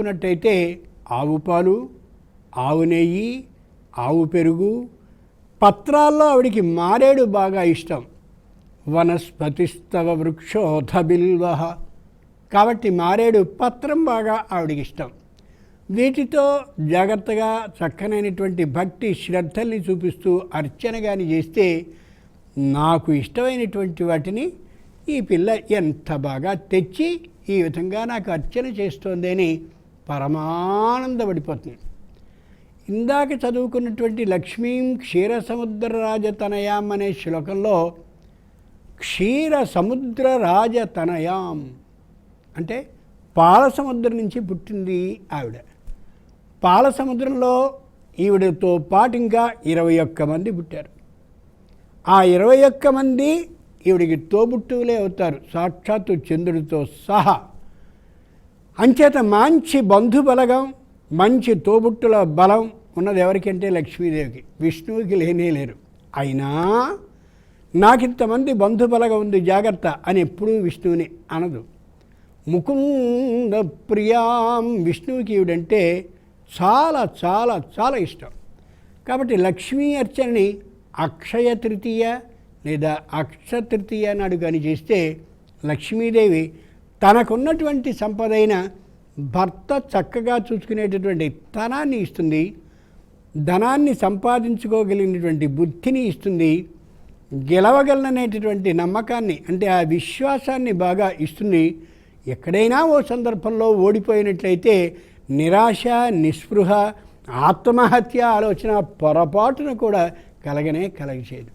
చూసుకున్నట్టయితే ఆవు పాలు, ఆవు నెయ్యి, ఆవు పెరుగు, పత్రాల్లో ఆవిడికి మారేడు బాగా ఇష్టం. వనస్పతిస్తవ వృక్షోధ బిల్వః, కాబట్టి మారేడు పత్రం బాగా ఆవిడికి ఇష్టం. వీటితో జాగ్రత్తగా చక్కనైనటువంటి భక్తి శ్రద్ధల్ని చూపిస్తూ అర్చన కానీ చేస్తే నాకు ఇష్టమైనటువంటి వాటిని ఈ పిల్ల ఎంత బాగా తెచ్చి ఈ విధంగా నాకు అర్చన చేస్తోంది అని పరమానందపడిపోతుంది. ఇందాక చదువుకున్నటువంటి లక్ష్మీం క్షీరసముద్రరాజతనయాం అనే శ్లోకంలో క్షీరసముద్రరాజతనయాం అంటే పాల సముద్రం నుంచి పుట్టింది ఆవిడ. పాల సముద్రంలో ఈవిడతో పాటు ఇంకా 21 మంది పుట్టారు. ఆ 21 మంది ఈవిడికి తోబుట్టువులే అవుతారు, సాక్షాత్తు చంద్రుడితో సహా. అంచేత మంచి బంధుబలగం, మంచి తోబుట్టుల బలం ఉన్నది ఎవరికంటే లక్ష్మీదేవికి. విష్ణువుకి లేనే లేరు. అయినా నాకింతమంది బంధుబలగం ఉంది జాగ్రత్త అని ఎప్పుడూ విష్ణువుని అనదు. ముకుంద ప్రియాం, విష్ణువుకి ఈవిడంటే చాలా చాలా చాలా ఇష్టం. కాబట్టి లక్ష్మీ అర్చనని అక్షయ తృతీయ లేదా అక్షతృతీయ నాడు కానీ చేస్తే లక్ష్మీదేవి తనకున్నటువంటి సంపదైన భర్త చక్కగా చూసుకునేటటువంటి ధనాన్ని ఇస్తుంది, ధనాన్ని సంపాదించుకోగలిగినటువంటి బుద్ధిని ఇస్తుంది, గెలవగలననేటటువంటి నమ్మకాన్ని అంటే ఆ విశ్వాసాన్ని బాగా ఇస్తుంది. ఎక్కడైనా ఓ సందర్భంలో ఓడిపోయినట్లయితే నిరాశ, నిస్పృహ, ఆత్మహత్య ఆలోచన పొరపాటును కూడా కలగచేయదు.